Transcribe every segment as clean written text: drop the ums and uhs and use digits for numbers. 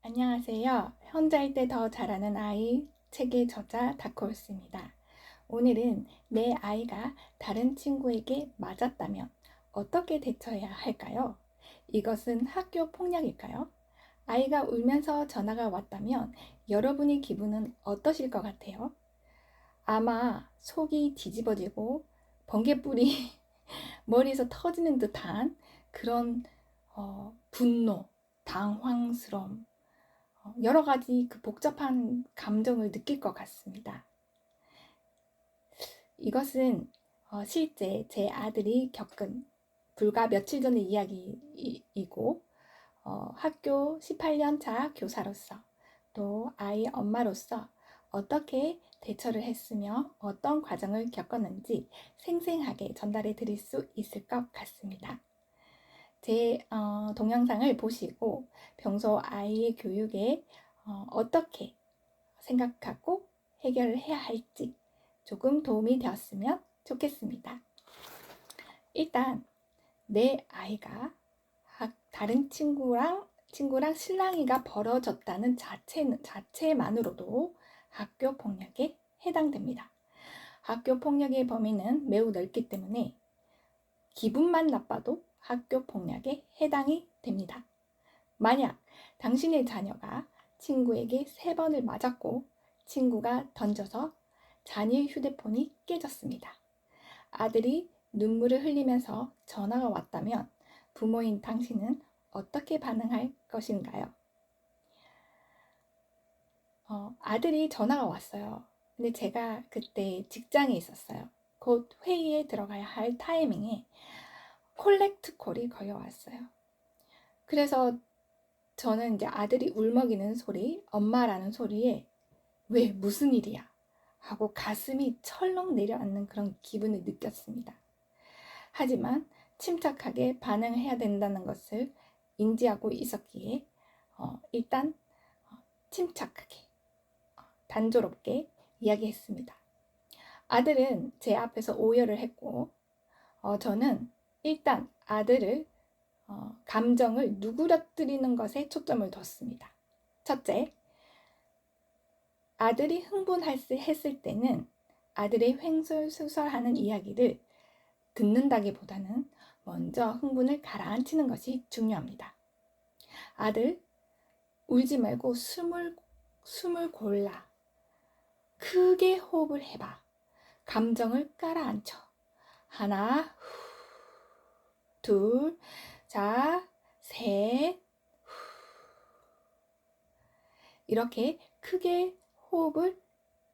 안녕하세요. 혼자일 때 더 잘하는 아이 책의 저자 다크홀스입니다. 오늘은 내 아이가 다른 친구에게 맞았다면 어떻게 대처해야 할까요? 이것은 학교 폭력일까요? 아이가 울면서 전화가 왔다면 여러분의 기분은 어떠실 것 같아요? 아마 속이 뒤집어지고 번개불이 머리에서 터지는 듯한 그런 분노, 당황스러움, 여러 가지 그 복잡한 감정을 느낄 것 같습니다. 이것은 실제 제 아들이 겪은 불과 며칠 전의 이야기이고 학교 18년 차 교사로서 또 아이 엄마로서 어떻게 대처를 했으며 어떤 과정을 겪었는지 생생하게 전달해 드릴 수 있을 것 같습니다. 제 동영상을 보시고 평소 아이의 교육에 어떻게 생각하고 해결을 해야 할지 조금 도움이 되었으면 좋겠습니다. 일단 내 아이가 다른 친구랑 실랑이가 벌어졌다는 자체만으로도 학교 폭력에 해당됩니다. 학교 폭력의 범위는 매우 넓기 때문에 기분만 나빠도 학교 폭력에 해당이 됩니다. 만약 당신의 자녀가 친구에게 3번을 맞았고 친구가 던져서 자녀의 휴대폰이 깨졌습니다. 아들이 눈물을 흘리면서 전화가 왔다면 부모인 당신은 어떻게 반응할 것인가요? 아들이 전화가 왔어요. 근데 제가 그때 직장에 있었어요. 곧 회의에 들어가야 할 타이밍에 콜렉트 콜이 걸려왔어요. 그래서 저는 이제 아들이 울먹이는 소리, 엄마라는 소리에 왜 무슨 일이야? 하고 가슴이 철렁 내려앉는 그런 기분을 느꼈습니다. 하지만 침착하게 반응해야 된다는 것을 인지하고 있었기에 일단 침착하게 단조롭게 이야기했습니다. 아들은 제 앞에서 오열을 했고 저는 일단 아들을 감정을 누그러뜨리는 것에 초점을 뒀습니다. 첫째, 아들이 흥분했을 때는 아들의 횡설수설하는 이야기를 듣는다기보다는 먼저 흥분을 가라앉히는 것이 중요합니다. 아들, 울지 말고 숨을 골라 크게 호흡을 해봐. 감정을 깔아앉혀. 하나, 둘, 자, 셋. 이렇게 크게 호흡을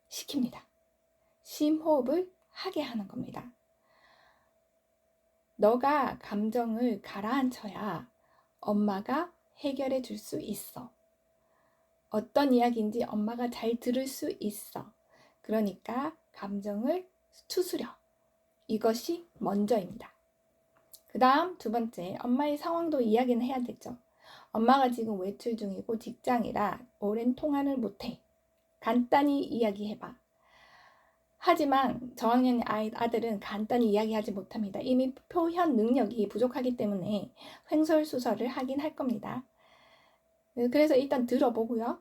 시킵니다. 심호흡을 하게 하는 겁니다. 너가 감정을 가라앉혀야 엄마가 해결해 줄 수 있어. 어떤 이야기인지 엄마가 잘 들을 수 있어. 그러니까 감정을 추스려. 이것이 먼저입니다. 그 다음 2번째, 엄마의 상황도 이야기는 해야 되죠. 엄마가 지금 외출 중이고 직장이라 오랜 통화를 못해. 간단히 이야기해봐. 하지만 저학년 아들은 간단히 이야기하지 못합니다. 이미 표현 능력이 부족하기 때문에 횡설수설을 하긴 할 겁니다. 그래서 일단 들어보고요.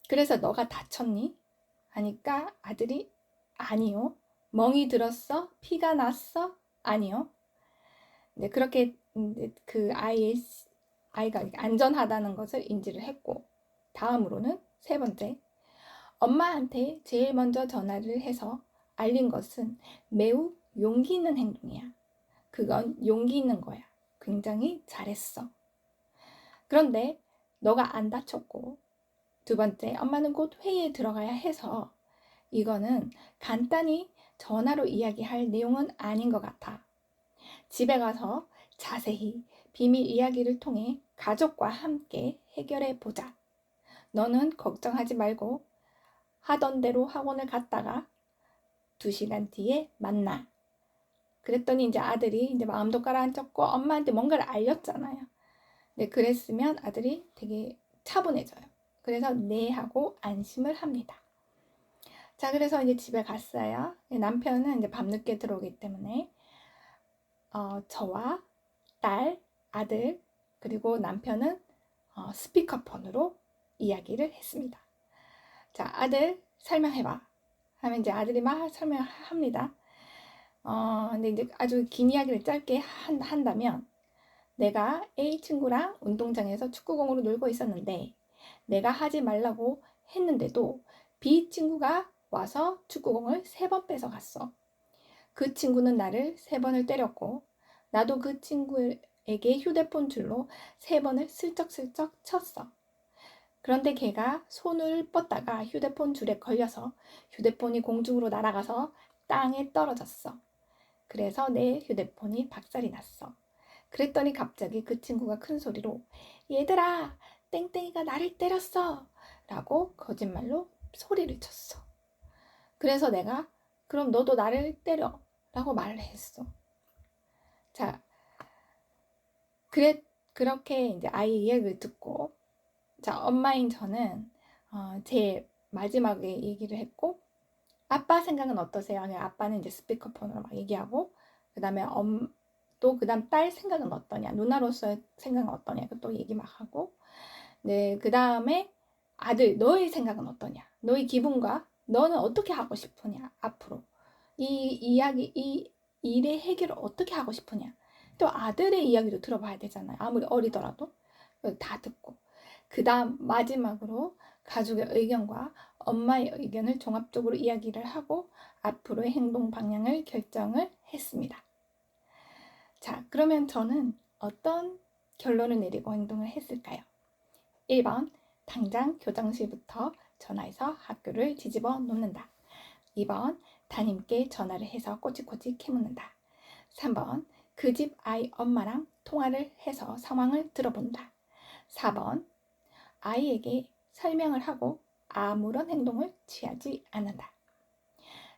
그래서 너가 다쳤니? 하니까 아들이 아니요. 멍이 들었어? 피가 났어? 아니요. 네, 그렇게 그 아이가 안전하다는 것을 인지를 했고, 다음으로는 3번째, 엄마한테 제일 먼저 전화를 해서 알린 것은 매우 용기 있는 행동이야. 그건 용기 있는 거야. 굉장히 잘했어. 그런데 너가 안 다쳤고 2번째, 엄마는 곧 회의에 들어가야 해서 이거는 간단히 전화로 이야기할 내용은 아닌 것 같아. 집에 가서 자세히 비밀 이야기를 통해 가족과 함께 해결해 보자. 너는 걱정하지 말고 하던 대로 학원을 갔다가 2시간 뒤에 만나. 그랬더니 이제 아들이 이제 마음도 가라앉혔고 엄마한테 뭔가를 알렸잖아요. 네, 그랬으면 아들이 되게 차분해져요. 그래서 네 하고 안심을 합니다. 자, 그래서 이제 집에 갔어요. 남편은 이제 밤늦게 들어오기 때문에 저와 딸, 아들, 그리고 남편은 스피커폰으로 이야기를 했습니다. 자, 아들 설명해봐 하면 이제 아들이 막 설명합니다. 근데 이제 아주 긴 이야기를 짧게 한다면, 내가 A 친구랑 운동장에서 축구공으로 놀고 있었는데 내가 하지 말라고 했는데도 B 친구가 와서 축구공을 3번 뺏어갔어. 그 친구는 나를 3번을 때렸고 나도 그 친구에게 휴대폰 줄로 3번을 슬쩍슬쩍 쳤어. 그런데 걔가 손을 뻗다가 휴대폰 줄에 걸려서 휴대폰이 공중으로 날아가서 땅에 떨어졌어. 그래서 내 휴대폰이 박살이 났어. 그랬더니 갑자기 그 친구가 큰 소리로 얘들아, 땡땡이가 나를 때렸어 라고 거짓말로 소리를 쳤어. 그래서 내가 그럼 너도 나를 때려 라고 말을 했어. 자, 그렇게 이제 아이 이야기를 듣고, 자, 엄마인 저는 제 마지막에 얘기를 했고, 아빠 생각은 어떠세요? 아빠는 이제 스피커폰으로 막 얘기하고, 그 다음에 또 그다음 딸 생각은 어떠냐, 누나로서의 생각은 어떠냐, 또 얘기 막 하고, 네, 그 다음에 아들, 너의 생각은 어떠냐, 너의 기분과 너는 어떻게 하고 싶으냐, 앞으로 이 일의 해결을 어떻게 하고 싶으냐, 또 아들의 이야기도 들어봐야 되잖아요. 아무리 어리더라도 다 듣고, 그 다음 마지막으로 가족의 의견과 엄마의 의견을 종합적으로 이야기를 하고 앞으로의 행동 방향을 결정을 했습니다. 자, 그러면 저는 어떤 결론을 내리고 행동을 했을까요? 1번, 당장 교장실부터 전화해서 학교를 뒤집어 놓는다. 2번, 담임께 전화를 해서 꼬치꼬치 캐묻는다. 3번, 그 집 아이 엄마랑 통화를 해서 상황을 들어본다. 4번, 아이에게 설명을 하고 아무런 행동을 취하지 않는다.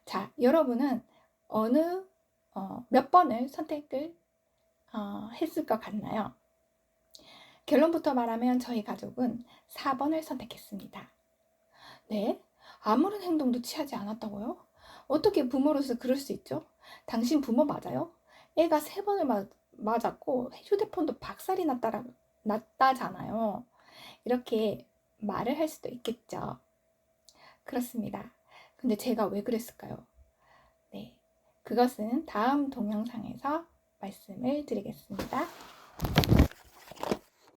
자, 여러분은 몇 번을 선택을 했을 것 같나요? 결론부터 말하면 저희 가족은 4번을 선택했습니다. 네? 아무런 행동도 취하지 않았다고요? 어떻게 부모로서 그럴 수 있죠? 당신 부모 맞아요? 애가 3번을 맞았고 휴대폰도 박살이 났다잖아요. 이렇게 말을 할 수도 있겠죠. 그렇습니다. 근데 제가 왜 그랬을까요? 네, 그것은 다음 동영상에서 말씀을 드리겠습니다.